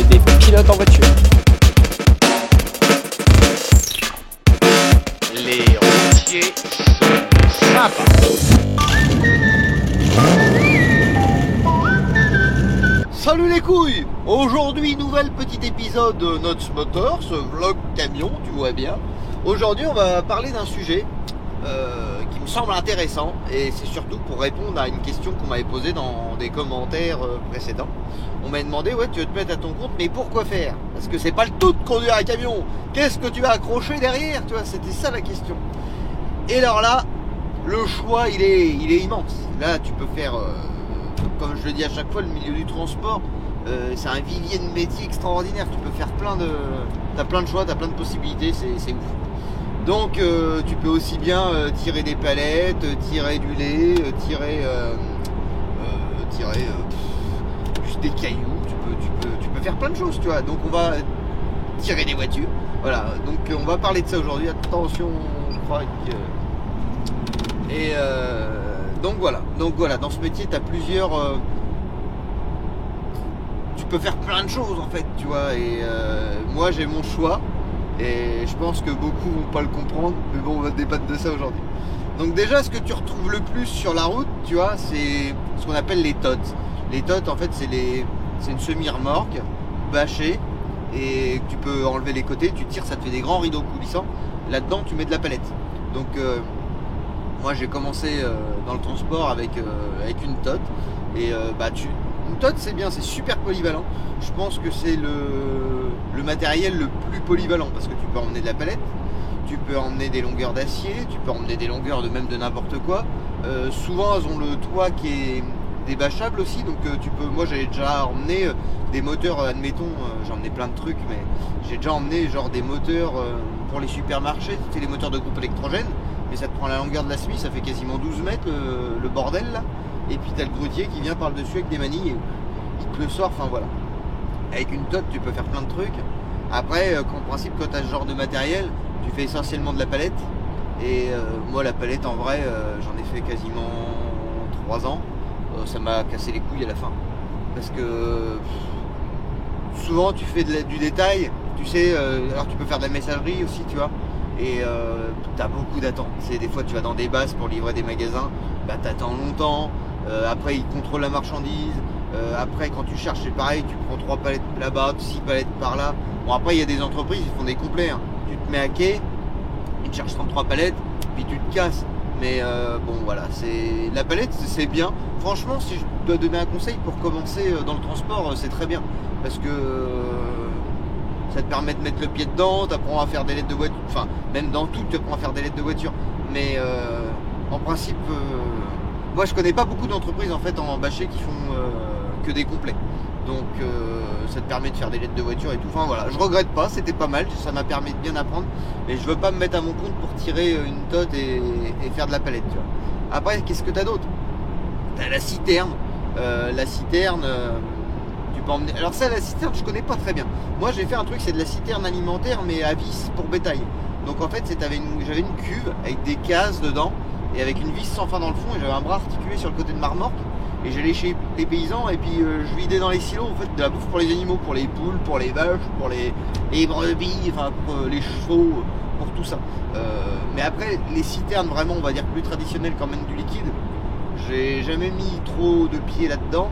des pilotes en voiture. Les routiers sont sympas. Salut les couilles! Aujourd'hui, nouvel petit épisode de Notes Motor, ce vlog camion, tu vois bien. Aujourd'hui, on va parler d'un sujet qui me semble intéressant, et c'est surtout pour répondre à une question qu'on m'avait posée dans des commentaires précédents. On m'a demandé, ouais, tu veux te mettre à ton compte, mais pourquoi faire? Parce que c'est pas le tout de conduire un camion. Qu'est-ce que tu vas accrocher derrière? Tu vois, c'était ça la question. Et alors là, le choix, il est immense. Là, tu peux faire, comme je le dis à chaque fois, le milieu du transport, c'est un vivier de métier extraordinaire. Tu peux faire t'as plein de choix, t'as plein de possibilités, c'est ouf. Donc tu peux aussi bien tirer des palettes, tirer du lait, tirer juste des cailloux, tu peux faire plein de choses, tu vois. Donc on va tirer des voitures. Voilà, donc on va parler de ça aujourd'hui. Attention, je crois que... Et donc voilà, dans ce métier tu as plusieurs... tu peux faire plein de choses en fait, tu vois. Et moi j'ai mon choix. Et je pense que beaucoup vont pas le comprendre, mais bon, on va débattre de ça aujourd'hui. Donc déjà, ce que tu retrouves le plus sur la route, tu vois, c'est ce qu'on appelle les totes. Les totes, en fait, c'est une semi-remorque bâchée, et tu peux enlever les côtés, tu tires, ça te fait des grands rideaux coulissants. Là-dedans, tu mets de la palette. Donc moi, j'ai commencé dans le transport avec une tote, et une tote, c'est bien, c'est super polyvalent. Je pense que c'est le matériel le plus polyvalent parce que tu peux emmener de la palette, tu peux emmener des longueurs d'acier, tu peux emmener des longueurs de n'importe quoi. Souvent, elles ont le toit qui est débâchable aussi, donc moi j'ai déjà emmené des moteurs, admettons, j'ai emmené plein de trucs, mais j'ai déjà emmené genre des moteurs pour les supermarchés, c'est les moteurs de groupe électrogène, mais ça te prend la longueur de la scie, ça fait quasiment 12 mètres le bordel là. Et puis tu as le grutier qui vient par le dessus avec des manilles et il te le sort, enfin voilà. Avec une tote tu peux faire plein de trucs. Après, en principe, quand tu as ce genre de matériel, tu fais essentiellement de la palette. Et moi la palette en vrai, j'en ai fait quasiment 3 ans. Ça m'a cassé les couilles à la fin. Parce que souvent tu fais du détail, tu sais, alors tu peux faire de la messagerie aussi, tu vois. Et tu as beaucoup d'attentes. Des fois tu vas dans des bases pour livrer des magasins, bah t'attends longtemps. Après ils contrôlent la marchandise. Après quand tu cherches c'est pareil, tu prends 3 palettes là-bas, 6 palettes par là. Bon après il y a des entreprises qui font des complets, hein. Tu te mets à quai, ils te cherchent 33 palettes, puis tu te casses. Mais bon voilà, la palette c'est bien. Franchement si je dois donner un conseil pour commencer dans le transport, c'est très bien. Parce que ça te permet de mettre le pied dedans, tu apprends à faire des lettres de voiture, enfin même dans tout tu apprends à faire des lettres de voiture. Mais en principe, moi je connais pas beaucoup d'entreprises en fait en bâché qui font que des complets. Donc ça te permet de faire des lettres de voiture et tout. Enfin voilà, je regrette pas, c'était pas mal, ça m'a permis de bien apprendre. Mais je veux pas me mettre à mon compte pour tirer une tote et faire de la palette, tu vois. Après, qu'est-ce que t'as d'autre? T'as la citerne. La citerne, tu peux emmener. Alors ça, la citerne, je connais pas très bien. Moi j'ai fait un truc, c'est de la citerne alimentaire mais à vis pour bétail. Donc en fait j'avais une cuve avec des cases dedans et avec une vis sans fin dans le fond, et j'avais un bras articulé sur le côté de ma remorque et j'allais chez les paysans et puis je vidais dans les silos en fait de la bouffe pour les animaux, pour les poules, pour les vaches, pour les brebis, enfin pour les chevaux, pour tout ça. Mais après les citernes vraiment on va dire plus traditionnelles quand même du liquide, j'ai jamais mis trop de pieds là-dedans,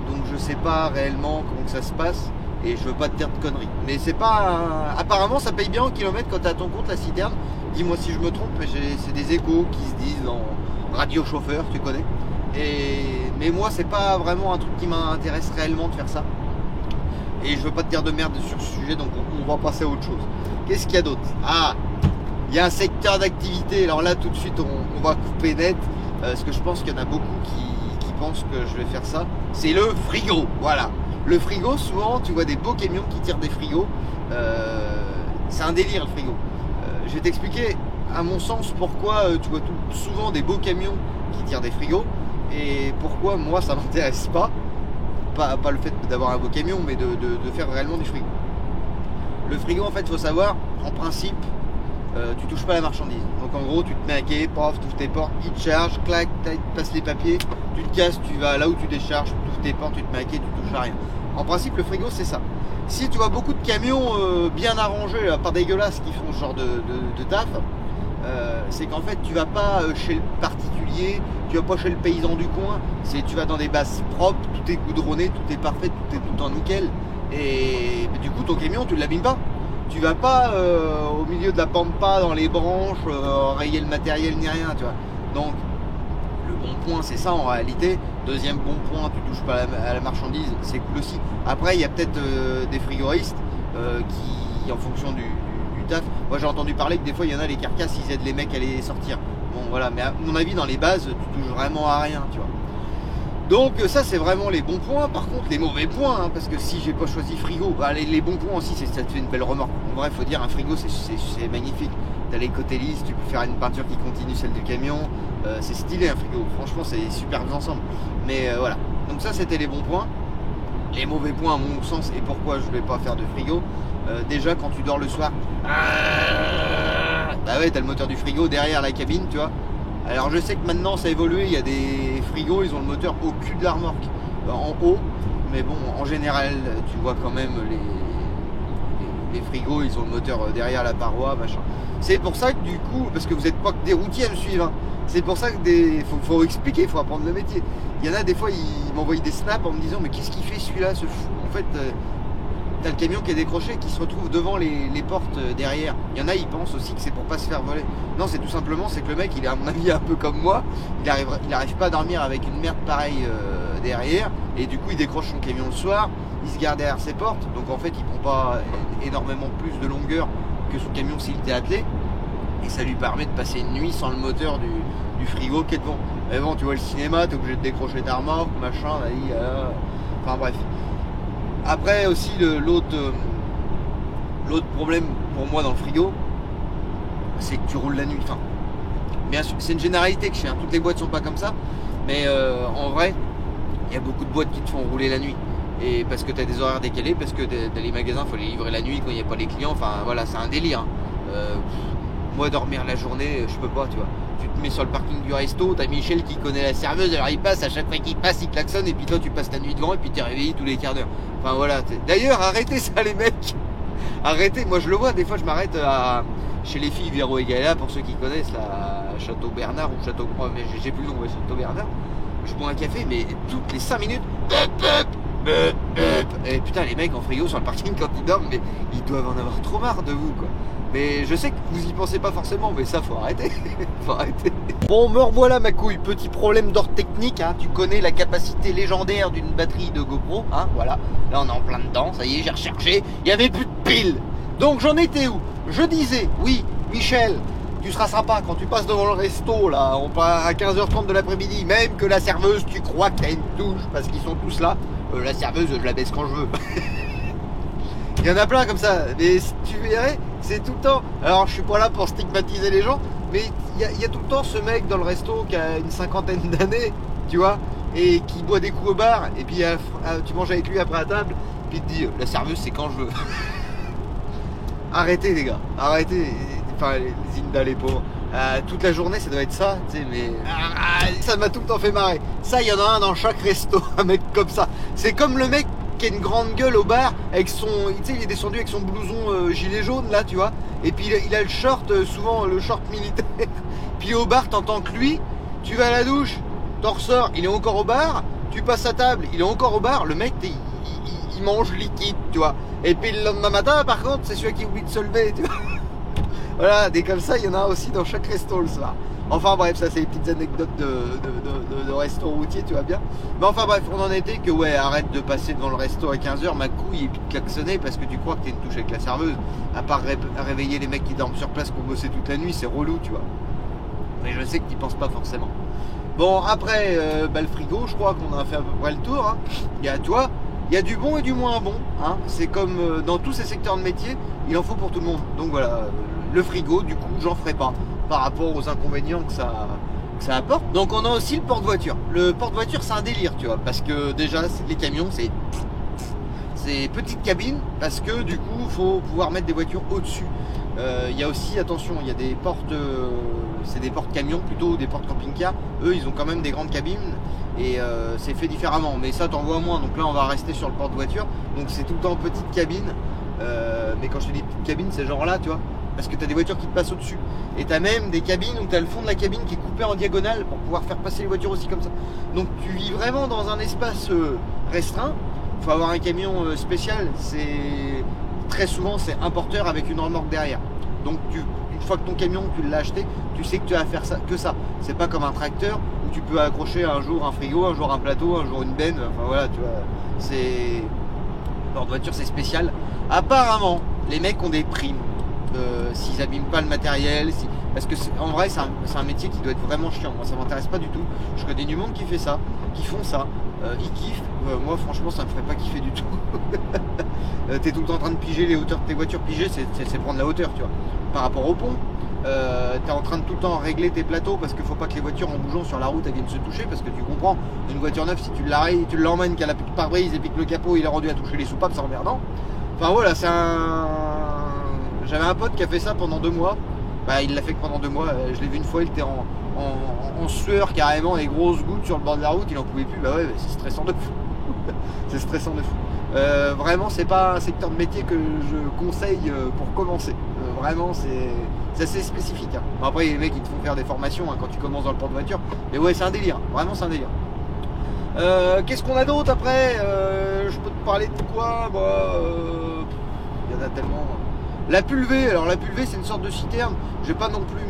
donc je sais pas réellement comment que ça se passe. Et je veux pas te dire de conneries. Mais c'est pas... Apparemment ça paye bien au kilomètre quand t'as à ton compte la citerne. Dis-moi si je me trompe, mais c'est des échos qui se disent en radio chauffeur, tu connais. Mais moi c'est pas vraiment un truc qui m'intéresse réellement de faire ça. Et je veux pas te dire de merde sur ce sujet, donc on va passer à autre chose. Qu'est-ce qu'il y a d'autre? Ah, il y a un secteur d'activité. Alors là tout de suite on va couper net. Parce que je pense qu'il y en a beaucoup qui pensent que je vais faire ça. C'est le frigo, voilà. Le frigo, souvent, tu vois des beaux camions qui tirent des frigos. C'est un délire, le frigo. Je vais t'expliquer, à mon sens, pourquoi tu vois souvent des beaux camions qui tirent des frigos et pourquoi moi, ça m'intéresse pas. Pas le fait d'avoir un beau camion, mais de faire réellement du frigo. Le frigo, en fait, il faut savoir, en principe, tu touches pas la marchandise. Donc, en gros, tu te mets à quai, paf, tu ouvres tes portes, il te charge, clac, tu passes les papiers, tu te casses, tu vas là où tu décharges, tu ouvres tes portes, tu te mets à quai, tu touches à rien. En principe, le frigo, c'est ça. Si tu vois beaucoup de camions bien arrangés, pas dégueulasses, qui font ce genre de taf, c'est qu'en fait, tu vas pas chez le particulier, tu vas pas chez le paysan du coin, tu vas dans des bases propres, tout est goudronné, tout est parfait, tout est tout en nickel, et du coup, ton camion, tu ne l'abîmes pas. Tu vas pas au milieu de la pampa, dans les branches, rayer le matériel ni rien, tu vois. Donc, le bon point, c'est ça en réalité. Deuxième bon point, tu touches pas à la marchandise, c'est cool aussi. Après, il y a peut-être des frigoristes qui, en fonction du taf, moi j'ai entendu parler que des fois, il y en a les carcasses, ils aident les mecs à les sortir. Bon, voilà, mais à mon avis, dans les bases, tu touches vraiment à rien, tu vois. Donc ça c'est vraiment les bons points. Par contre les mauvais points, hein, parce que si j'ai pas choisi frigo, bah, les bons points aussi, c'est ça te fait une belle remorque. En vrai, faut dire, un frigo c'est magnifique. T'as les côtés lisses, tu peux faire une peinture qui continue celle du camion, c'est stylé un frigo, franchement c'est super bien ensemble. Mais voilà, donc ça c'était les bons points. Les mauvais points à mon sens, et pourquoi je vais pas faire de frigo, déjà quand tu dors le soir, bah ouais, t'as le moteur du frigo derrière la cabine, tu vois. Alors je sais que maintenant ça a évolué, il y a des frigos, ils ont le moteur au cul de la remorque, en haut, mais bon, en général, tu vois quand même les frigos, ils ont le moteur derrière la paroi, machin. C'est pour ça que du coup, parce que vous n'êtes pas que des routiers à me suivre, hein, c'est pour ça que faut expliquer, il faut apprendre le métier. Il y en a des fois, ils m'envoient des snaps en me disant, mais qu'est-ce qu'il fait celui-là, ce fou? En fait, t'as le camion qui est décroché, qui se retrouve devant les portes derrière. Il y en a, ils pensent aussi que c'est pour pas se faire voler. Non, c'est tout simplement, c'est que le mec, il est à mon avis un peu comme moi. Il arrive pas à dormir avec une merde pareille derrière. Et du coup, il décroche son camion le soir. Il se garde derrière ses portes. Donc en fait, il prend pas énormément plus de longueur que son camion s'il était attelé. Et ça lui permet de passer une nuit sans le moteur du frigo qui est devant. Mais bon, tu vois, le cinéma, t'es obligé de décrocher ta remorque, machin, là, enfin bref. Après aussi l'autre problème pour moi dans le frigo, c'est que tu roules la nuit. Enfin, bien sûr, c'est une généralité que je sais, hein, toutes les boîtes sont pas comme ça, mais en vrai, il y a beaucoup de boîtes qui te font rouler la nuit. Et parce que tu as des horaires décalés, parce que dans les magasins, il faut les livrer la nuit quand il n'y a pas les clients. Enfin voilà, c'est un délire. Hein. Moi, dormir la journée, je peux pas, tu vois. Tu te mets sur le parking du resto, t'as Michel qui connaît la serveuse, alors il passe, à chaque fois qu'il passe, il klaxonne, et puis toi, tu passes ta nuit devant, et puis t'es réveillé tous les quarts d'heure. Enfin voilà. D'ailleurs, arrêtez ça, les mecs. Arrêtez. Moi, je le vois, des fois, je m'arrête chez les filles Véro et Gaëla, pour ceux qui connaissent, là, Château Bernard ou Château. Mais j'ai plus le nom, ouais, Château Bernard. Je bois un café, mais toutes les 5 minutes. Et putain, les mecs en frigo sur le parking quand ils dorment, mais ils doivent en avoir trop marre de vous, quoi. Mais je sais que vous y pensez pas forcément, mais ça faut arrêter. Faut arrêter. Bon, me revoilà ma couille. Petit problème d'ordre technique, hein. Tu connais la capacité légendaire d'une batterie de GoPro, hein. Voilà. Là on est en plein dedans, ça y est, j'ai rechargé. Il y avait plus de piles. Donc j'en étais où? Je disais, oui, Michel, tu seras sympa quand tu passes devant le resto, là, on part à 15h30 de l'après-midi, même que la serveuse, tu crois que t'as une touche, parce qu'ils sont tous là. La serveuse, je la baisse quand je veux. Il y en a plein comme ça, mais tu verrais, c'est tout le temps. Alors je suis pas là pour stigmatiser les gens, mais il y a tout le temps ce mec dans le resto qui a une 50aine d'années, tu vois, et qui boit des coups au bar, et puis tu manges avec lui après la table, puis il te dit, la serveuse c'est quand je veux. Arrêtez les gars, arrêtez, enfin les Inda, les pauvres. Toute la journée ça doit être ça, tu sais, mais ça m'a tout le temps fait marrer. Ça, il y en a un dans chaque resto, un mec comme ça. C'est comme le mec qui a une grande gueule au bar avec son, tu sais, il est descendu avec son blouson gilet jaune là, tu vois, et puis il a le short, souvent le short militaire. Puis au bar, t'entends que lui, tu vas à la douche, t'en ressors, il est encore au bar, tu passes à table, il est encore au bar, le mec il mange liquide, tu vois. Et puis le lendemain matin, par contre, c'est celui qui oublie de se lever, tu vois. Voilà, des comme ça, il y en a aussi dans chaque resto le soir. Enfin bref, ça c'est les petites anecdotes de resto routier, tu vois bien. Mais enfin bref, on en était que ouais, arrête de passer devant le resto à 15h, ma couille, et puis de klaxonner parce que tu crois que t'es une touche avec la serveuse. À part réveiller les mecs qui dorment sur place pour bosser toute la nuit, c'est relou, tu vois. Mais je sais que t'y penses pas forcément. Bon, après, le frigo, je crois qu'on a fait à peu près le tour. Hein. Il y a, toi, il y a du bon et du moins bon. Hein. C'est comme dans tous ces secteurs de métier, il en faut pour tout le monde. Donc voilà, le frigo, du coup, j'en ferai pas par rapport aux inconvénients que ça apporte. Donc on a aussi le porte-voiture. Le porte-voiture, c'est un délire, tu vois, parce que déjà, les camions, c'est petite cabine parce que du coup il faut pouvoir mettre des voitures au-dessus. Il y a aussi, attention, il y a des portes, c'est des portes camions plutôt, des portes camping-car. Eux ils ont quand même des grandes cabines et c'est fait différemment, mais ça t'en vois moins. Donc là on va rester sur le porte-voiture, donc c'est tout le temps petite cabine. Mais quand je te dis petite cabine, c'est genre là, tu vois, parce que tu as des voitures qui te passent au-dessus. Et tu as même des cabines où tu as le fond de la cabine qui est coupé en diagonale pour pouvoir faire passer les voitures aussi comme ça. Donc tu vis vraiment dans un espace restreint. Il faut avoir un camion spécial. C'est très souvent c'est un porteur avec une remorque derrière. Donc une fois que ton camion tu l'as acheté, tu sais que tu vas faire ça, que ça. C'est pas comme un tracteur où tu peux accrocher un jour un frigo, un jour un plateau, un jour une benne. Enfin voilà, tu vois, c'est porte-voiture, c'est spécial. Apparemment, les mecs ont des primes s'ils abîment pas le matériel, parce que en vrai c'est un métier qui doit être vraiment chiant. Moi ça m'intéresse pas du tout. Je connais du monde qui fait ça, qui font ça, ils kiffent. Moi franchement ça me ferait pas kiffer du tout. T'es tout le temps en train de piger les hauteurs de tes voitures. Piger c'est prendre la hauteur, tu vois, par rapport au pont. T'es en train de tout le temps régler tes plateaux parce qu'il faut pas que les voitures en bougeant sur la route elles viennent se toucher, parce que tu comprends, une voiture neuve si tu l'emmènes qu'elle a plus de pare-brise et puis que le capot il est rendu à toucher les soupapes, c'est emmerdant. Enfin voilà, j'avais un pote qui a fait ça pendant 2 mois. Bah, il l'a fait que pendant 2 mois. Je l'ai vu une fois, il était en sueur carrément, les grosses gouttes sur le bord de la route, il en pouvait plus. Bah ouais, c'est stressant de fou. C'est stressant de fou. Vraiment, c'est pas un secteur de métier que je conseille pour commencer. Vraiment, c'est assez spécifique. Hein. Bon, après, les mecs ils te font faire des formations quand tu commences dans le porte-voiture. Mais ouais, c'est un délire. Vraiment, c'est un délire. Qu'est-ce qu'on a d'autre après? Je peux te parler de quoi? Il y en a tellement. La pulvée, alors la pulvée c'est une sorte de citerne. Je vais pas non plus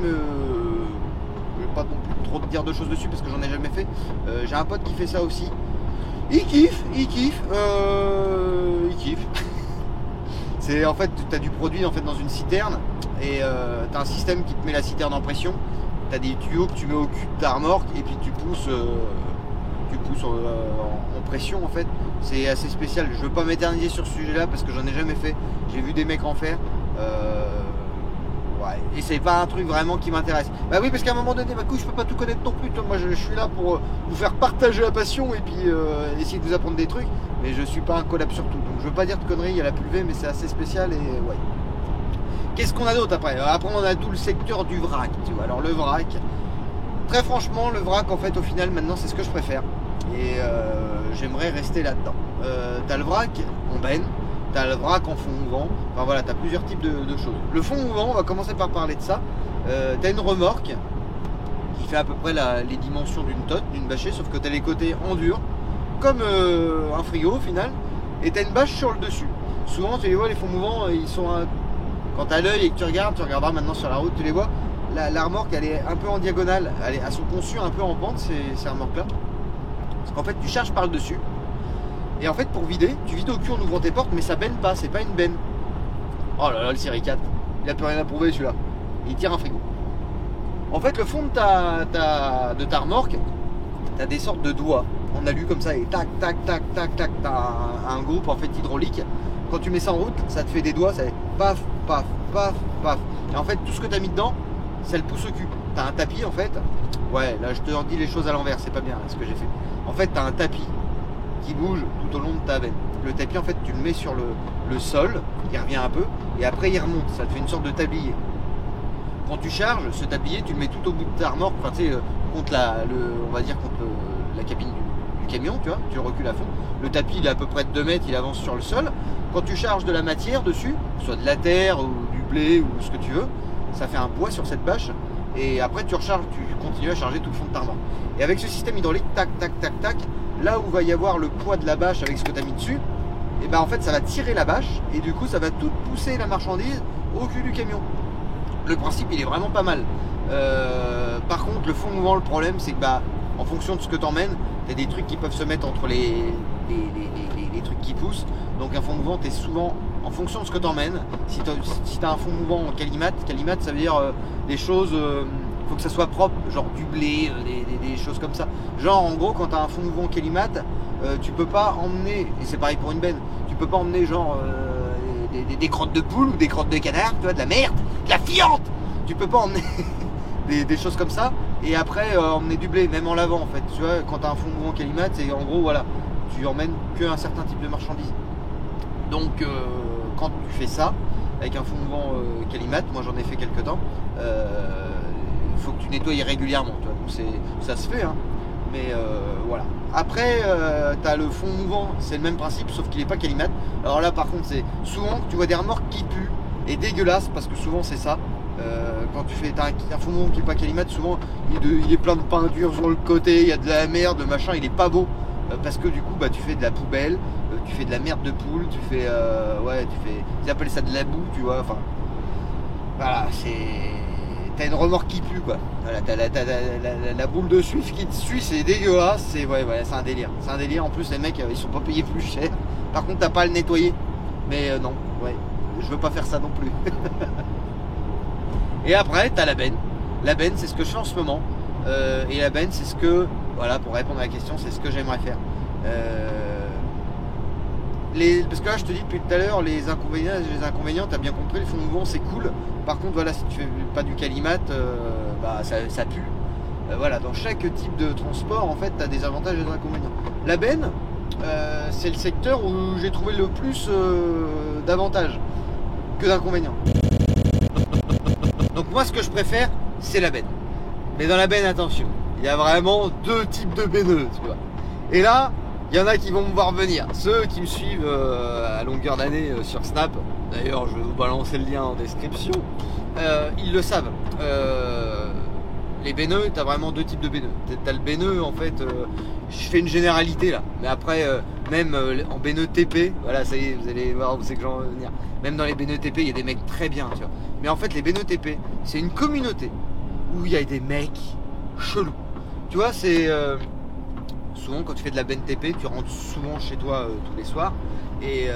trop te dire de choses dessus parce que j'en ai jamais fait. J'ai un pote qui fait ça aussi. Il kiffe. C'est en fait, tu as du produit en fait dans une citerne et tu as un système qui te met la citerne en pression. Tu as des tuyaux que tu mets au cul de ta remorque et puis tu pousses en pression en fait. C'est assez spécial. Je veux pas m'éterniser sur ce sujet là parce que j'en ai jamais fait. J'ai vu des mecs en faire. Ouais. Et c'est pas un truc vraiment qui m'intéresse. Bah oui, parce qu'à un moment donné, ma couille, je peux pas tout connaître non plus. Moi je suis là pour vous faire partager la passion et puis essayer de vous apprendre des trucs. Mais je suis pas un collab sur tout. Donc je veux pas dire de conneries, il y a la pulvée, mais c'est assez spécial et ouais. Qu'est-ce qu'on a d'autre après? Après on a tout le secteur du vrac, tu vois. Alors le vrac, très franchement, le vrac en fait au final maintenant c'est ce que je préfère. Et j'aimerais rester là-dedans. T'as le vrac en benne, t'as le vrac en fond mouvant, enfin voilà, t'as plusieurs types de choses. Le fond mouvant, on va commencer par parler de ça. T'as une remorque qui fait à peu près les dimensions d'une tote, d'une bâchée, sauf que t'as les côtés en dur, comme un frigo au final, et t'as une bâche sur le dessus. Souvent tu les vois, les fonds mouvants, ils sont quand t'as l'œil et que tu regarderas maintenant sur la route, tu les vois, la remorque elle est un peu en diagonale, elles sont conçues un peu en pente ces remorques là. Parce qu'en fait tu charges par le dessus. Et en fait pour vider, tu vides au cul en ouvrant tes portes, mais ça benne pas, c'est pas une benne. Oh là là, le série 4, il a plus rien à prouver celui-là. Il tire un frigo. En fait le fond de ta remorque, t'as des sortes de doigts en alu comme ça et tac tac tac tac tac, t'as un groupe en fait hydraulique. Quand tu mets ça en route, ça te fait des doigts, ça fait paf paf paf paf. Et en fait tout ce que t'as mis dedans, ça le pousse au cul. T'as un tapis en fait. Ouais, là je te dis les choses à l'envers, c'est pas bien ce que j'ai fait. En fait t'as un tapis qui bouge tout au long de ta veine. Le tapis en fait tu le mets sur le sol, il revient un peu et après il remonte, ça te fait une sorte de tablier. Quand tu charges, ce tablier tu le mets tout au bout de ta remorque, enfin tu sais, contre on va dire contre la cabine du camion, tu vois, tu le recules à fond. Le tapis il est à peu près de 2 mètres, il avance sur le sol. Quand tu charges de la matière dessus, soit de la terre ou du blé ou ce que tu veux, ça fait un poids sur cette bâche et après tu recharges, tu continues à charger tout le fond de ta remorque. Et avec ce système hydraulique, tac tac tac tac, là où va y avoir le poids de la bâche avec ce que tu as mis dessus, et ben en fait ça va tirer la bâche et du coup ça va tout pousser la marchandise au cul du camion. Le principe il est vraiment pas mal. Par contre le fond mouvant, le problème c'est que bah en fonction de ce que tu emmènes, tu as des trucs qui peuvent se mettre entre les trucs qui poussent. Donc un fond mouvant, tu es souvent en fonction de ce que tu emmènes. Si tu as un fond mouvant en calimat ça veut dire des choses, faut que ça soit propre, genre du blé, des choses comme ça. Genre en gros quand tu as un fond mouvant en calimat, tu peux pas emmener, et c'est pareil pour une benne, tu peux pas emmener genre des crottes de poule ou des crottes de canard, tu vois, de la merde, de la fiente. Tu peux pas emmener des choses comme ça et après emmener du blé, même en lavant en fait. Tu vois, quand tu as un fond mouvant calimat, c'est en gros voilà, tu emmènes qu'un certain type de marchandises. Donc quand tu fais ça avec un fond mouvant Calimat, moi j'en ai fait quelques temps, il faut que tu nettoies régulièrement, tu vois. Donc ça se fait, hein. Mais voilà. Après, tu as le fond mouvant, c'est le même principe, sauf qu'il n'est pas Calimat. Alors là, par contre, c'est souvent que tu vois des remorques qui puent et dégueulasses, parce que souvent c'est ça. Quand tu fais un fond mouvant qui n'est pas Calimat, souvent il est plein de peinture sur le côté, il y a de la merde, le machin, il est pas beau. Parce que du coup, bah, tu fais de la poubelle, tu fais de la merde de poule, ils appellent ça de la boue, tu vois. Enfin, voilà, t'as une remorque qui pue, quoi. Voilà, t'as la boule de suif qui te suit, c'est dégueulasse, c'est un délire. C'est un délire. En plus, les mecs, ils sont pas payés plus cher. Par contre, t'as pas à le nettoyer. Mais non, ouais, je veux pas faire ça non plus. Et après, t'as la benne. La benne, c'est ce que je fais en ce moment. Et la benne, c'est ce que, voilà, pour répondre à la question, c'est ce que j'aimerais faire. Parce que là, je te dis depuis tout à l'heure, les inconvénients, t'as bien compris, le fond mouvant, c'est cool. Par contre, voilà, si tu fais pas du Calimat, bah, ça pue. Voilà, dans chaque type de transport, en fait, t'as des avantages et des inconvénients. La benne, c'est le secteur où j'ai trouvé le plus d'avantages que d'inconvénients. Donc moi, ce que je préfère, c'est la benne. Mais dans la benne, attention, il y a vraiment deux types de benneux, tu vois. Et là, il y en a qui vont me voir venir. Ceux qui me suivent à longueur d'année sur Snap, d'ailleurs, je vais vous balancer le lien en description, ils le savent. Les benneux, tu as vraiment deux types de benneux. Tu as le benneux, en fait, je fais une généralité là. Mais après, même en benneux TP, voilà, ça y est, vous allez voir où c'est que j'en veux venir. Même dans les benneux TP, il y a des mecs très bien, tu vois. Mais en fait, les benneux TP, c'est une communauté où il y a des mecs chelous. Tu vois, c'est... souvent, quand tu fais de la benne TP, tu rentres souvent chez toi tous les soirs. Et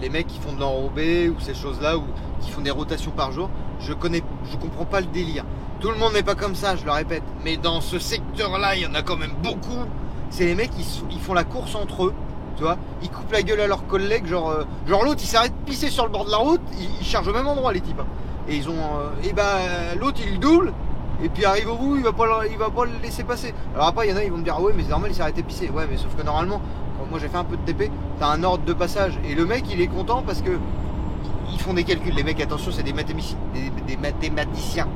les mecs qui font de l'enrobé ou ces choses-là, ou qui font des rotations par jour, je comprends pas le délire. Tout le monde n'est pas comme ça, je le répète. Mais dans ce secteur-là, il y en a quand même beaucoup. C'est les mecs, ils font la course entre eux. Tu vois, ils coupent la gueule à leurs collègues, genre l'autre il s'arrête de pisser sur le bord de la route, ils chargent au même endroit les types. Et ils ont, l'autre il double, et puis arrive au bout, il va pas le laisser passer. Alors après il y en a, ils vont me dire ah ouais mais c'est normal, il s'est arrêté de pisser. Ouais mais sauf que normalement, quand moi j'ai fait un peu de TP, t'as un ordre de passage, et le mec il est content parce que ils font des calculs. Les mecs, attention, c'est des mathématiciens.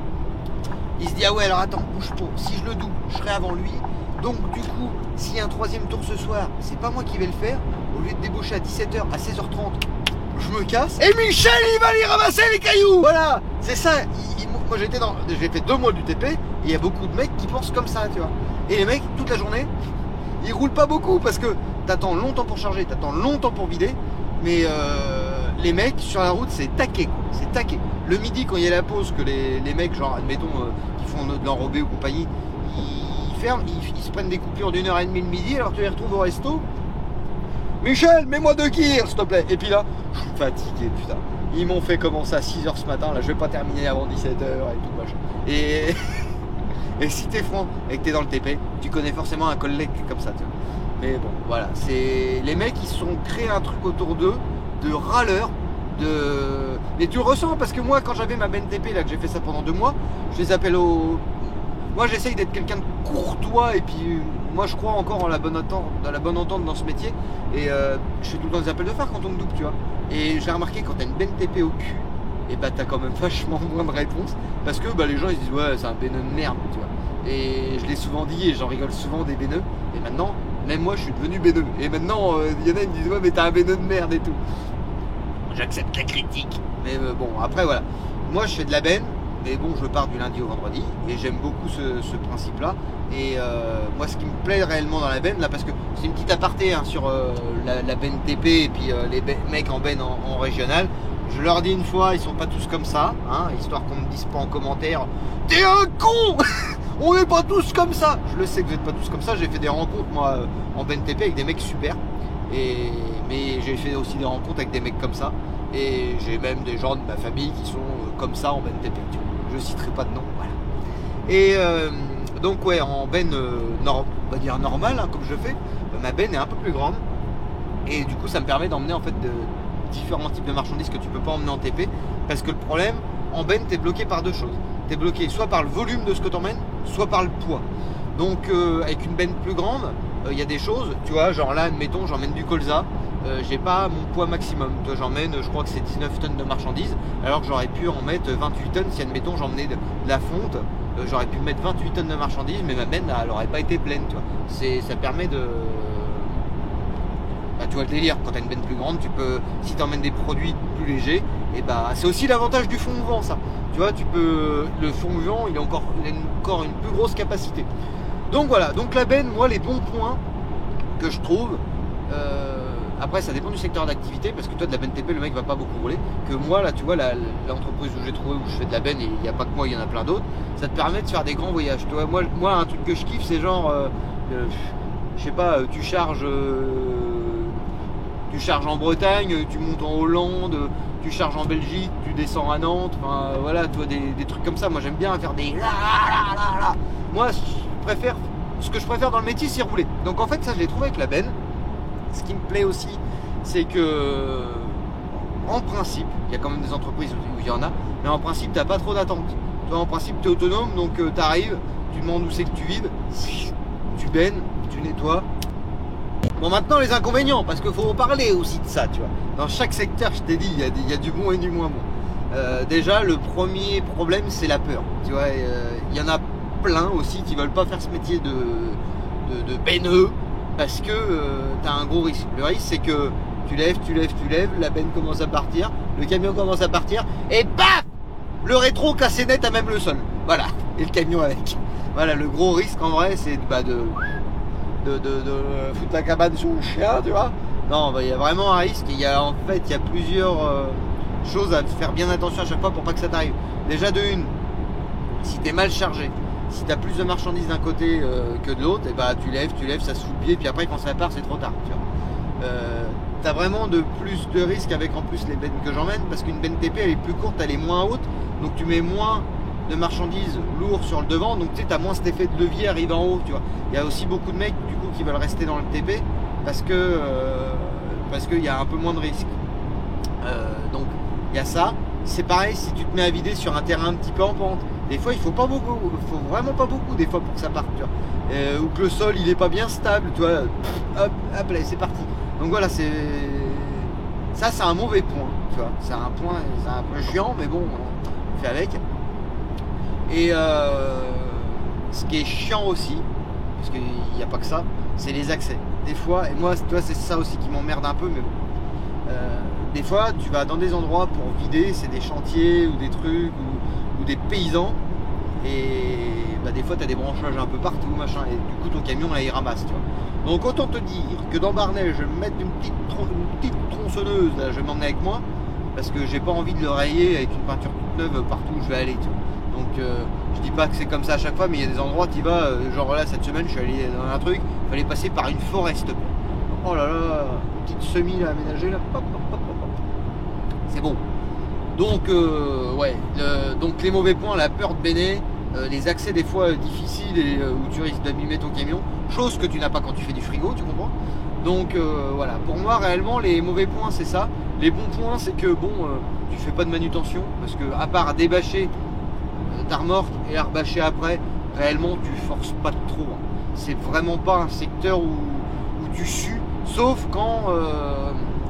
Il se dit ah ouais alors attends, bouge pas, si je le double, je serai avant lui. Donc du coup, s'il y a un troisième tour ce soir, c'est pas moi qui vais le faire. Au lieu de déboucher à 17h, à 16h30, je me casse. Et Michel, il va aller ramasser les cailloux. Voilà, c'est ça. Moi j'ai fait 2 mois du TP, et il y a beaucoup de mecs qui pensent comme ça, tu vois. Et les mecs, toute la journée, ils roulent pas beaucoup parce que t'attends longtemps pour charger, t'attends longtemps pour vider. Mais les mecs sur la route, c'est taqué, quoi. C'est taqué. Le midi, quand il y a la pause, que les mecs, genre admettons, qui font de l'enrobé ou compagnie, ils se prennent des coupures d'1h30 le midi, alors tu les retrouves au resto. Michel, mets-moi 2 kirs, s'il te plaît. Et puis là, je suis fatigué, putain. Ils m'ont fait commencer à 6h ce matin, là je vais pas terminer avant 17h et tout machin. Et si t'es franc et que t'es dans le TP, tu connais forcément un collègue comme ça, tu vois. Mais bon, voilà, c'est les mecs qui se sont créés un truc autour d'eux, de râleurs, mais tu le ressens parce que moi quand j'avais ma BNTP là, que j'ai fait ça pendant 2 mois, je les appelle moi j'essaye d'être quelqu'un de courtois et puis moi je crois encore en la bonne entente dans ce métier et je fais tout le temps des appels de phare quand on me double, tu vois. Et j'ai remarqué quand t'as une BNTP au cul, et bah t'as quand même vachement moins de réponses parce que bah les gens ils se disent ouais c'est un béneux de merde, tu vois. Et je l'ai souvent dit et j'en rigole souvent des béneux. Et maintenant, même moi je suis devenu béneux. Et maintenant il y en a qui me disent ouais mais t'as un béneux de merde et tout. J'accepte la critique. Mais bon après voilà. Moi je fais de la benne. Mais bon, je pars du lundi au vendredi et j'aime beaucoup ce principe-là. Et moi, ce qui me plaît réellement dans la benne, là, parce que c'est une petite aparté hein, sur la benne TP et puis les mecs en benne en régional. Je leur dis une fois, ils sont pas tous comme ça, hein, histoire qu'on me dise pas en commentaire « T'es un con !» On n'est pas tous comme ça. Je le sais que vous n'êtes pas tous comme ça. J'ai fait des rencontres, moi, en benne TP avec des mecs super. Mais j'ai fait aussi des rencontres avec des mecs comme ça. Et j'ai même des gens de ma famille qui sont comme ça en benne TP. Je citerai pas de nom, voilà. Et donc ouais, en benne, on va dire normale, hein, comme je fais, ma benne est un peu plus grande. Et du coup, ça me permet d'emmener en fait différents types de marchandises que tu peux pas emmener en TP. Parce que le problème, en benne, tu es bloqué par 2 choses. Tu es bloqué soit par le volume de ce que tu emmènes, soit par le poids. Donc avec une benne plus grande, il y a des choses, tu vois, genre là, admettons, j'emmène du colza. j'ai pas mon poids maximum. Toi, j'emmène, je crois que c'est 19 tonnes de marchandises, alors que j'aurais pu en mettre 28 tonnes si, admettons, j'emmenais de la fonte. J'aurais pu mettre 28 tonnes de marchandises, mais ma benne, elle n'aurait pas été pleine. Tu vois. Ça permet de... Bah, tu vois le délire, quand tu as une benne plus grande, tu peux, si tu emmènes des produits plus légers, et bah, c'est aussi l'avantage du fond mouvant, ça. Tu vois, le fond mouvant, il a encore une plus grosse capacité. Donc voilà, donc la benne, moi, les bons points que je trouve, après ça dépend du secteur d'activité, parce que toi de la benne TP, le mec va pas beaucoup rouler, que moi là tu vois l'entreprise où j'ai trouvé, où je fais de la benne, et il n'y a pas que moi, il y en a plein d'autres, ça te permet de faire des grands voyages. Tu vois, moi un truc que je kiffe, c'est genre je sais pas, tu charges en Bretagne, tu montes en Hollande, tu charges en Belgique, tu descends à Nantes, enfin voilà, tu vois, des trucs comme ça. Moi j'aime bien faire des là. Moi ce que je préfère dans le métier, c'est rouler. Donc en fait ça je l'ai trouvé avec la benne. Ce qui me plaît aussi, c'est que en principe, il y a quand même des entreprises où il y en a, mais en principe t'as pas trop d'attente. Toi en principe tu es autonome, donc tu arrives, tu demandes où c'est que tu vides, tu bennes, tu nettoies. Bon, maintenant les inconvénients, parce qu'il faut parler aussi de ça, tu vois. Dans chaque secteur, je t'ai dit, il y a du bon et du moins bon. Déjà, le premier problème, c'est la peur. Tu vois, il y en a plein aussi qui veulent pas faire ce métier de benneux, parce que tu as un gros risque. Le risque, c'est que tu lèves, la benne commence à partir, le camion commence à partir, et paf, le rétro cassé net à même le sol. Voilà, et le camion avec. Voilà, le gros risque en vrai, c'est de foutre la cabane sur le chien, tu vois. Non, il y a vraiment un risque. Il y a plusieurs choses à faire bien attention à chaque fois pour pas que ça t'arrive. Déjà de une, si t'es mal chargé, si t'as plus de marchandises d'un côté que de l'autre, et bah tu lèves, ça se fout le pied, puis après quand ça part, c'est trop tard, tu vois. T'as vraiment plus de risques avec en plus les bennes que j'emmène, parce qu'une benne TP elle est plus courte, elle est moins haute, donc tu mais moins de marchandises lourdes sur le devant, donc tu sais, t'as moins cet effet de levier arrive en haut, tu vois. Il y a aussi beaucoup de mecs du coup qui veulent rester dans le TP parce qu'il y a un peu moins de risques. Donc il y a ça. C'est pareil si tu te mets à vider sur un terrain un petit peu en pente. Des fois il faut vraiment pas beaucoup des fois pour que ça parte, tu vois. Ou que le sol il est pas bien stable, tu vois. Hop, là c'est parti. Donc voilà, c'est un mauvais point, tu vois. C'est un peu chiant, mais bon, on fait avec. Et ce qui est chiant aussi, parce qu'il n'y a pas que ça, c'est les accès. Des fois, et moi, toi, c'est ça aussi qui m'emmerde un peu, mais bon. Des fois, tu vas dans des endroits pour vider, c'est des chantiers ou des trucs ou des paysans, et bah, des fois, tu as des branchages un peu partout, machin, et du coup, ton camion, là, il ramasse, tu vois. Donc, autant te dire que dans Barnet, je vais me mettre une petite tronçonneuse, là, je vais m'emmener avec moi, parce que j'ai pas envie de le rayer avec une peinture toute neuve partout où je vais aller, tu vois. Donc je dis pas que c'est comme ça à chaque fois, mais il y a des endroits où tu vas, genre là cette semaine je suis allé dans un truc, il fallait passer par une forêt s'il te plaît. Oh là là, une petite semis là aménagée là, hop. C'est bon. Donc donc les mauvais points, la peur de benner, les accès des fois difficiles et où tu risques d'abîmer ton camion, chose que tu n'as pas quand tu fais du frigo, tu comprends. Donc voilà, pour moi réellement les mauvais points c'est ça. Les bons points c'est que bon, tu fais pas de manutention, parce que à part débâcher ta remorque et la rebâcher après, réellement tu forces pas trop, hein. C'est vraiment pas un secteur où tu sues, sauf quand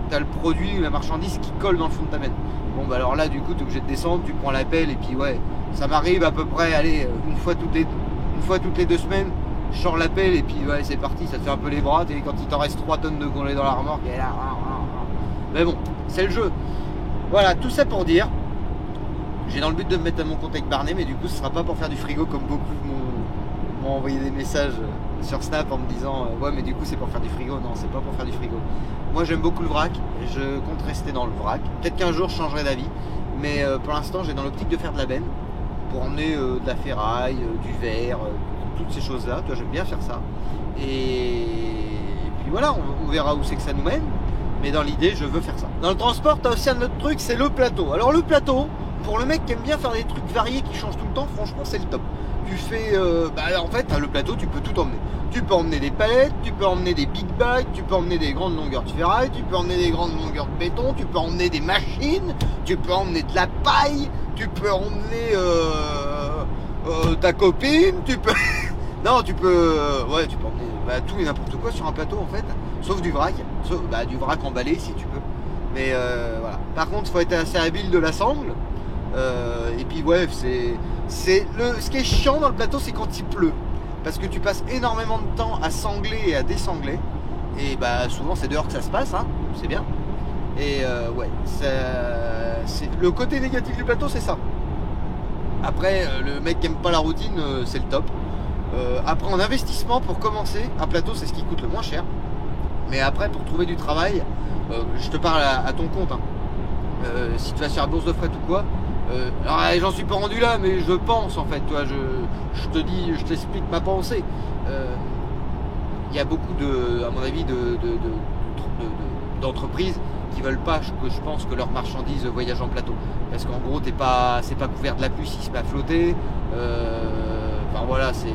tu as le produit ou la marchandise qui colle dans le fond de ta benne. Bon bah alors là du coup tu es obligé de descendre, tu prends la pelle, et puis ouais, ça m'arrive à peu près, allez, une fois toutes les 2 semaines, je sors la pelle et puis ouais c'est parti, ça te fait un peu les bras, et quand il t'en reste 3 tonnes de collés dans la remorque, et là, mais bon, c'est le jeu. Voilà, tout ça pour dire, j'ai dans le but de me mettre à mon compte avec Barnet, mais du coup ce sera pas pour faire du frigo comme beaucoup m'ont envoyé des messages sur Snap en me disant ouais mais du coup c'est pour faire du frigo. Non, c'est pas pour faire du frigo. Moi j'aime beaucoup le vrac, et je compte rester dans le vrac. Peut-être qu'un jour je changerai d'avis, mais pour l'instant j'ai dans l'optique de faire de la benne pour emmener de la ferraille, du verre, toutes ces choses là. Toi j'aime bien faire ça, et puis voilà, on verra où c'est que ça nous mène, mais dans l'idée je veux faire ça. Dans le transport t'as aussi un autre truc, c'est le plateau. Alors le plateau, pour le mec qui aime bien faire des trucs variés qui changent tout le temps, franchement c'est le top. Tu fais, en fait le plateau tu peux tout emmener. Tu peux emmener des palettes, tu peux emmener des big bags, tu peux emmener des grandes longueurs de ferraille, tu peux emmener des grandes longueurs de béton, tu peux emmener des machines, tu peux emmener de la paille, tu peux emmener ta copine, tu peux... non, tu peux emmener tout et n'importe quoi sur un plateau en fait. sauf du vrac, du vrac emballé si tu peux. Mais voilà. Par contre, il faut être assez habile de la sangle. Et puis ouais, ce qui est chiant dans le plateau, c'est quand il pleut, parce que tu passes énormément de temps à sangler et à désangler. Et bah souvent c'est dehors que ça se passe, hein, c'est bien. Et ouais, c'est le côté négatif du plateau, c'est ça. Après, le mec qui aime pas la routine, c'est le top. Après, en investissement, pour commencer, un plateau, c'est ce qui coûte le moins cher. Mais après, pour trouver du travail, je te parle à ton compte, hein. Si tu vas sur la bourse de fret ou quoi, alors j'en suis pas rendu là, mais je pense en fait, toi, je t'explique ma pensée. Il y a beaucoup à mon avis, d'entreprises qui veulent pas que je pense que leurs marchandises voyagent en plateau, parce qu'en gros c'est pas couvert de la pluie si se met à flotter. Enfin voilà, c'est,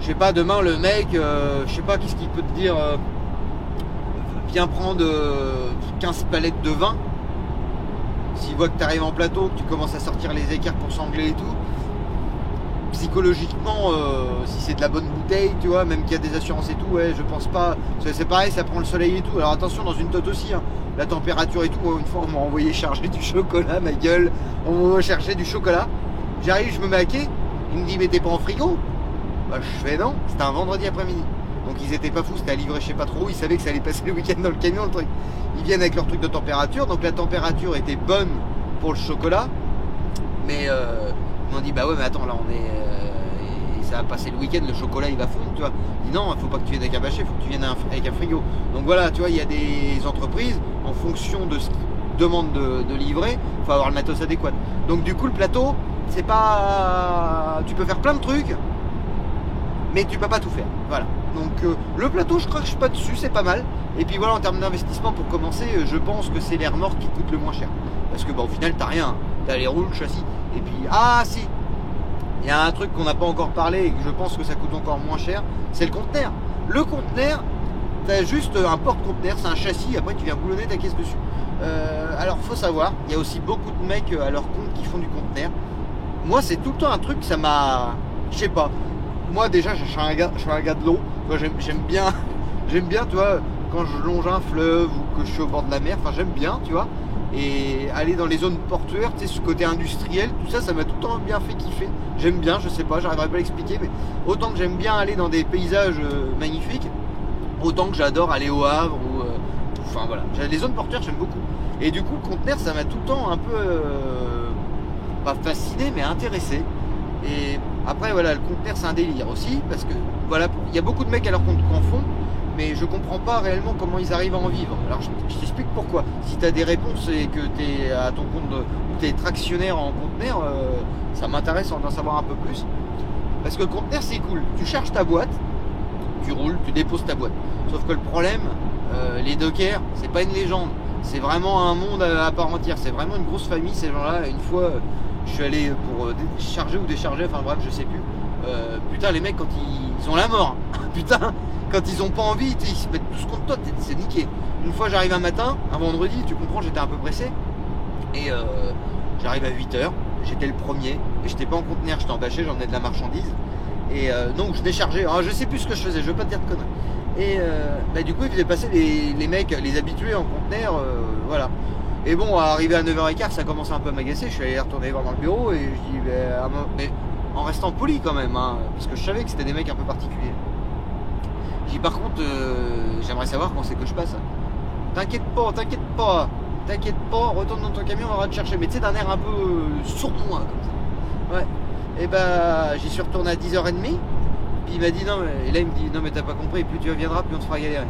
je sais pas, demain le mec, je sais pas qu'est-ce qu'il peut te dire, viens prendre 15 palettes de vin. S'il voit que tu arrives en plateau, que tu commences à sortir les écarts pour sangler et tout, psychologiquement, si c'est de la bonne bouteille, tu vois, même qu'il y a des assurances et tout, ouais, je pense pas. C'est pareil, ça prend le soleil et tout. Alors attention, dans une tote aussi, hein, la température et tout. Une fois, on m'a envoyé charger du chocolat, ma gueule. On m'a cherché du chocolat. J'arrive, je me mets à quai. Il me dit, mais t'es pas en frigo? Bah, je fais non. C'était un vendredi après-midi. Donc ils étaient pas fous, c'était à livrer, je sais pas trop. Ils savaient que ça allait passer le week-end dans le camion, le truc. Ils viennent avec leur truc de température. Donc la température était bonne pour le chocolat. Mais ils m'ont dit, bah ouais, mais attends, là on est. Ça va passer le week-end, le chocolat il va fondre, tu vois. Il dit non, il faut pas que tu viennes avec un bâché, il faut que tu viennes avec un frigo. Donc voilà, tu vois, il y a des entreprises, en fonction de ce qu'ils demandent de livrer, il faut avoir le matos adéquat. Donc du coup, le plateau, c'est pas. Tu peux faire plein de trucs, mais tu peux pas tout faire. Voilà. Donc le plateau, je crache pas dessus, c'est pas mal. Et puis voilà, en termes d'investissement, pour commencer, je pense que c'est les remorques qui coûtent le moins cher. Parce que au final, t'as rien. T'as les roues, le châssis. Et puis, ah si, il y a un truc qu'on n'a pas encore parlé et que je pense que ça coûte encore moins cher, c'est le conteneur. Le conteneur, tu as juste un porte-conteneur, c'est un châssis, après tu viens boulonner ta caisse dessus. Alors faut savoir, il y a aussi beaucoup de mecs à leur compte qui font du conteneur. Moi c'est tout le temps un truc, ça m'a... Je sais pas. Moi déjà je suis un gars de l'eau. J'aime bien, tu vois, quand je longe un fleuve ou que je suis au bord de la mer, enfin j'aime bien, tu vois. Et aller dans les zones portuaires, tu sais, ce côté industriel, tout ça, ça m'a tout le temps bien fait kiffer. J'aime bien, je sais pas, j'arriverai pas à l'expliquer, mais autant que j'aime bien aller dans des paysages magnifiques, autant que j'adore aller au Havre ou enfin voilà, les zones portuaires j'aime beaucoup. Et du coup, le conteneur, ça m'a tout le temps un peu pas fasciné, mais intéressé. Et après voilà, le conteneur c'est un délire aussi, parce que voilà, il y a beaucoup de mecs à leur compte qui en font. Mais je comprends pas réellement comment ils arrivent à en vivre. Alors je t'explique pourquoi. Si tu as des réponses et que tu es à ton compte ou tu es tractionnaire en conteneur, ça m'intéresse d'en savoir un peu plus. Parce que le conteneur c'est cool. Tu charges ta boîte, tu roules, tu déposes ta boîte. Sauf que le problème, les dockers, c'est pas une légende. C'est vraiment un monde à part entière. C'est vraiment une grosse famille ces gens-là. Une fois, je suis allé pour charger ou décharger, enfin bref, je sais plus. Putain, les mecs quand ils ont la mort. Putain. Quand ils ont pas envie, ils se mettent tous contre toi, c'est niqué. Une fois j'arrive un matin, un vendredi, tu comprends, j'étais un peu pressé. Et j'arrive à 8h, j'étais le premier, et j'étais pas en conteneur, j'étais en bâché, j'emmenais de la marchandise. Et donc je déchargeais, alors je sais plus ce que je faisais, je veux pas te dire de conneries. Et du coup ils faisaient passer les mecs, les habitués en conteneur, voilà. Et bon, arrivé à 9h15, ça commençait un peu à m'agacer, je suis allé retourner voir dans le bureau et je dis, mais en restant poli quand même, hein, parce que je savais que c'était des mecs un peu particuliers. J'ai dit par contre, j'aimerais savoir quand c'est que je passe. T'inquiète pas, retourne dans ton camion, on va te chercher. Mais tu sais, d'un air un peu sournois comme ça. Ouais. Et bah, j'y suis retourné à 10h30. Puis il m'a dit non, et là il me dit non, mais t'as pas compris, plus tu reviendras, plus on te fera galérer.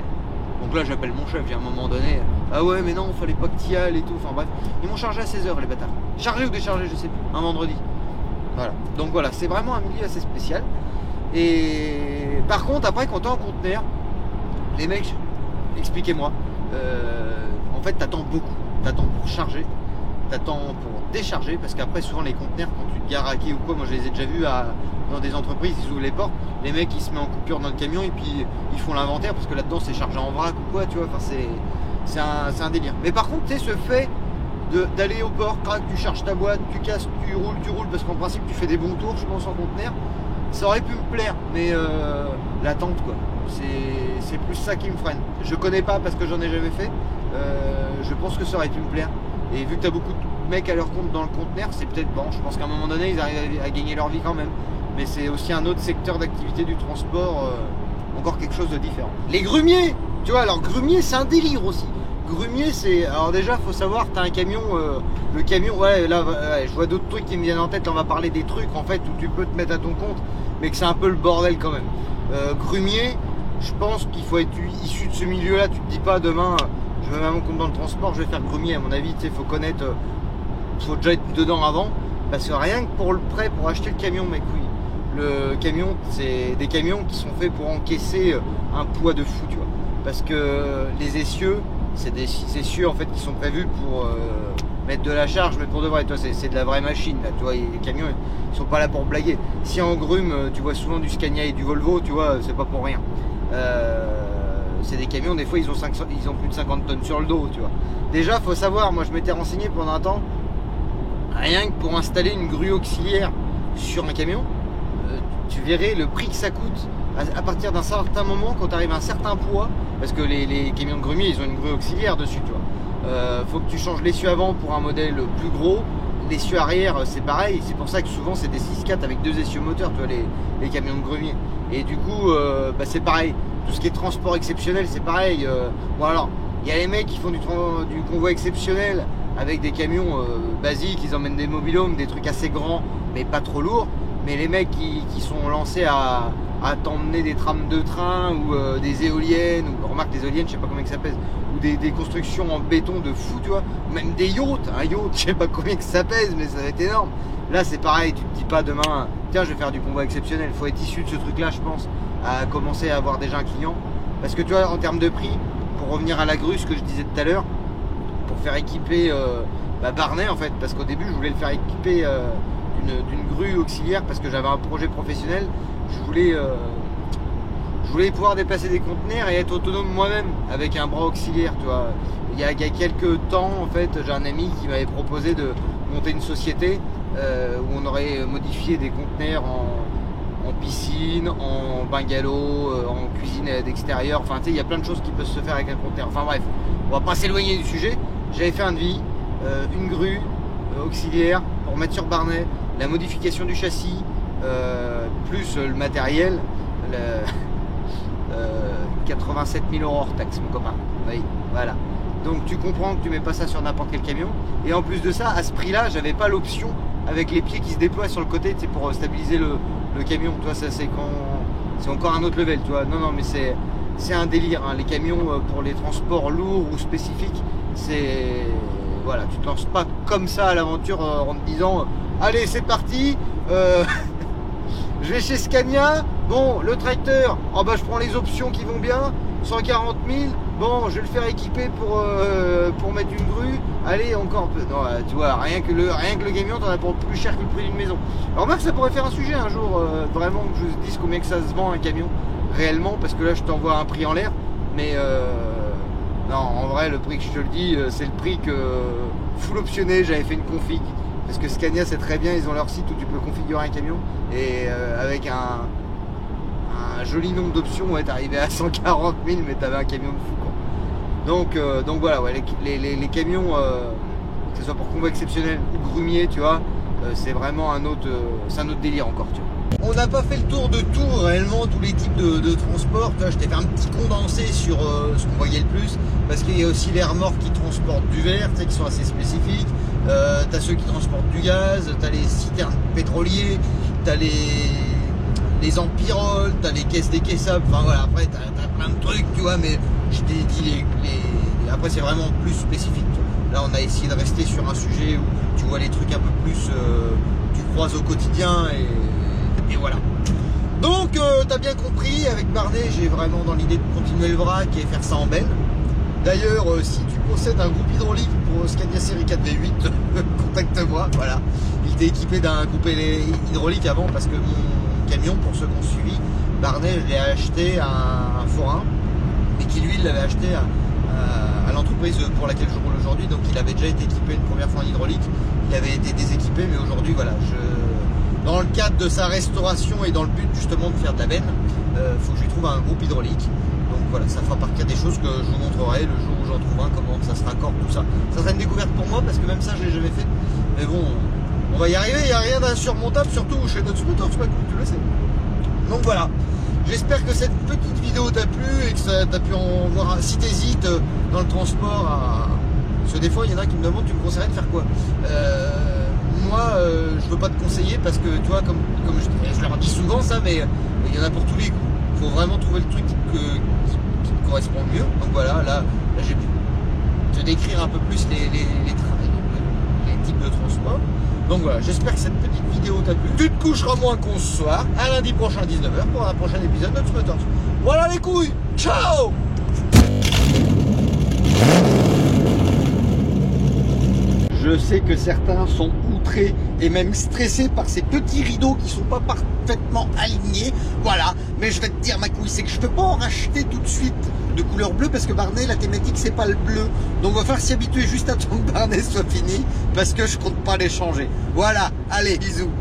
Donc là, j'appelle mon chef, j'ai à un moment donné. Ah ouais, mais non, fallait pas que t'y ailles et tout. Enfin bref, ils m'ont chargé à 16h, les bâtards. Chargé ou déchargé, je sais plus, un vendredi. Voilà. Donc voilà, c'est vraiment un milieu assez spécial. Et par contre, après, quand t'es en conteneur, les mecs, expliquez-moi, en fait, t'attends beaucoup. T'attends pour charger, t'attends pour décharger, parce qu'après, souvent, les conteneurs, quand tu te gares à quai ou quoi, moi, je les ai déjà vus dans des entreprises, ils ouvrent les portes, les mecs, ils se mettent en coupure dans le camion, et puis ils font l'inventaire, parce que là-dedans, c'est chargé en vrac ou quoi, tu vois, enfin, c'est un délire. Mais par contre, tu sais, ce fait d'aller au port, crac, tu charges ta boîte, tu casses, tu roules, parce qu'en principe, tu fais des bons tours, je pense, en conteneur. Ça aurait pu me plaire, mais l'attente quoi. C'est plus ça qui me freine. Je connais pas parce que j'en ai jamais fait. Je pense que ça aurait pu me plaire. Et vu que tu as beaucoup de mecs à leur compte dans le conteneur, c'est peut-être bon. Je pense qu'à un moment donné, ils arrivent à gagner leur vie quand même. Mais c'est aussi un autre secteur d'activité du transport, encore quelque chose de différent. Les grumiers, tu vois, alors grumier, c'est un délire aussi. Grumier, c'est... Alors déjà, faut savoir, tu as un camion, le camion, ouais, là, ouais, je vois d'autres trucs qui me viennent en tête. Là, on va parler des trucs, en fait, où tu peux te mettre à ton compte, mais que c'est un peu le bordel quand même. Grumier, je pense qu'il faut être issu de ce milieu-là. Tu te dis pas, demain, je me mets à mon compte dans le transport, je vais faire grumier. À mon avis, tu sais, faut connaître... faut déjà être dedans avant. Parce que rien que pour le prêt, pour acheter le camion, mec, oui. Le camion, c'est des camions qui sont faits pour encaisser un poids de fou, tu vois. Parce que les essieux, c'est des essieux en fait qui sont prévus pour mettre de la charge, mais pour de vrai, toi, c'est de la vraie machine, là, tu vois. Les camions, ils sont pas là pour blaguer. Si en grume, tu vois souvent du Scania et du Volvo, tu vois, c'est pas pour rien. C'est des camions, des fois, ils ont plus de 50 tonnes sur le dos, tu vois. Déjà, faut savoir, moi, je m'étais renseigné pendant un temps, rien que pour installer une grue auxiliaire sur un camion, tu verrais le prix que ça coûte à partir d'un certain moment, quand tu arrives à un certain poids, parce que les camions de grumier, ils ont une grue auxiliaire dessus, tu vois. Faut que tu changes l'essieu avant pour un modèle plus gros. L'essieu arrière, c'est pareil. C'est pour ça que souvent, c'est des 6x4 avec 2 essieux moteurs, tu vois, les camions de grumier. Et du coup, c'est pareil. Tout ce qui est transport exceptionnel, c'est pareil. Bon, alors, il y a les mecs qui font du convoi exceptionnel avec des camions basiques. Ils emmènent des mobilhomes, des trucs assez grands, mais pas trop lourds. Mais les mecs qui sont lancés à t'emmener des trams de train ou des éoliennes, ou remarque des éoliennes, je sais pas combien que ça pèse, ou des constructions en béton de fou, tu vois, ou même des yachts, un yacht, je sais pas combien que ça pèse, mais ça va être énorme. Là c'est pareil, tu te dis pas demain, tiens je vais faire du convoi exceptionnel, faut être issu de ce truc là je pense, à commencer à avoir déjà un client, parce que tu vois en termes de prix, pour revenir à la grue, ce que je disais tout à l'heure, pour faire équiper Barnet en fait, parce qu'au début je voulais le faire équiper d'une grue auxiliaire parce que j'avais un projet professionnel. Je voulais pouvoir déplacer des conteneurs et être autonome moi-même avec un bras auxiliaire, tu vois. Il y a quelques temps, en fait, j'ai un ami qui m'avait proposé de monter une société où on aurait modifié des conteneurs en piscine, en bungalow, en cuisine d'extérieur. Enfin, tu sais, il y a plein de choses qui peuvent se faire avec un conteneur. Enfin bref, on va pas s'éloigner du sujet. J'avais fait un devis, une grue auxiliaire pour mettre sur Barnet, la modification du châssis, plus le matériel, 87 000 € hors taxe, mon copain. Oui, voilà. Donc tu comprends que tu mets pas ça sur n'importe quel camion. Et en plus de ça, à ce prix-là, j'avais pas l'option avec les pieds qui se déploient sur le côté, tu sais, pour stabiliser le camion. Toi, ça c'est encore un autre level, tu vois. Non, mais c'est un délire. Hein. Les camions pour les transports lourds ou spécifiques, c'est voilà, tu te lances pas comme ça à l'aventure en te disant allez c'est parti, je vais chez Scania, bon le tracteur, oh bah je prends les options qui vont bien, 140 000, bon je vais le faire équiper pour mettre une grue, allez encore un peu, non tu vois, rien que le camion t'en as pour plus cher que le prix d'une maison. Alors Marc, ça pourrait faire un sujet un jour, vraiment que je dise combien que ça se vend un camion réellement, parce que là je t'envoie un prix en l'air, mais non, en vrai, le prix que je te le dis, c'est le prix que full optionné, j'avais fait une config. Parce que Scania, c'est très bien, ils ont leur site où tu peux configurer un camion. Et avec un joli nombre d'options, ouais, t'arrivais à 140 000, mais t'avais un camion de fou, quoi. Donc voilà, ouais, les camions, que ce soit pour convoi exceptionnel ou grumier, tu vois, c'est vraiment un autre délire encore, tu vois. On n'a pas fait le tour de tout réellement, tous les types de transport. Je t'ai fait un petit condensé sur ce qu'on voyait le plus, parce qu'il y a aussi les remorques qui transportent du verre, tu sais, qui sont assez spécifiques. T'as ceux qui transportent du gaz, t'as les citernes pétroliers, t'as les empiroles, t'as les caisses décaissables. Enfin voilà, après t'as plein de trucs, tu vois, mais je t'ai dit après c'est vraiment plus spécifique. Là on a essayé de rester sur un sujet où tu vois les trucs un peu plus tu croises au quotidien et voilà. Donc t'as bien compris, avec Barnet j'ai vraiment dans l'idée de continuer le vrac et faire ça en benne. D'ailleurs si tu possèdes un groupe hydraulique pour Scania série 4 V8, contacte-moi, voilà. Il était équipé d'un groupe hydraulique avant, parce que mon camion, pour ceux qui ont suivi, Barnet je l'ai acheté à un forain, mais qui lui l'avait acheté à l'entreprise pour laquelle je roule aujourd'hui, donc il avait déjà été équipé une première fois en hydraulique, il avait été déséquipé, mais aujourd'hui voilà, dans le cadre de sa restauration et dans le but justement de faire de la benne, faut que je lui trouve un groupe hydraulique. Donc voilà, ça fera partie des choses que je vous montrerai le jour où j'en trouve un, comment ça se raccorde, tout ça. Ça sera une découverte pour moi parce que même ça je l'ai jamais fait. Mais bon, on va y arriver, il n'y a rien d'insurmontable, surtout chez notre Motors, tu le sais. Donc voilà, j'espère que cette petite vidéo t'a plu et que tu as pu en voir un. Si t'hésites dans le transport parce que des fois il y en a qui me demandent, tu me conseillerais de faire quoi? Moi je veux pas te conseiller parce que tu vois, comme je leur dis souvent ça, mais il y en a pour tous les goûts. Il faut vraiment trouver le truc qui te correspond le mieux. Donc voilà, là j'ai pu te décrire un peu plus les types de transport. Donc voilà, j'espère que cette petite vidéo t'a plu. Tu te coucheras moins con ce soir, à lundi prochain à 19h pour un prochain épisode de Notre Motors. Voilà les couilles, ciao. Je sais que certains sont outrés et même stressés par ces petits rideaux qui sont pas parfaitement alignés. Voilà, mais je vais te dire ma couille, c'est que je peux pas en racheter tout de suite de couleur bleue parce que Barnet, la thématique c'est pas le bleu. Donc on va falloir s'y habituer juste à temps que Barnet soit fini parce que je compte pas les changer. Voilà, allez, bisous.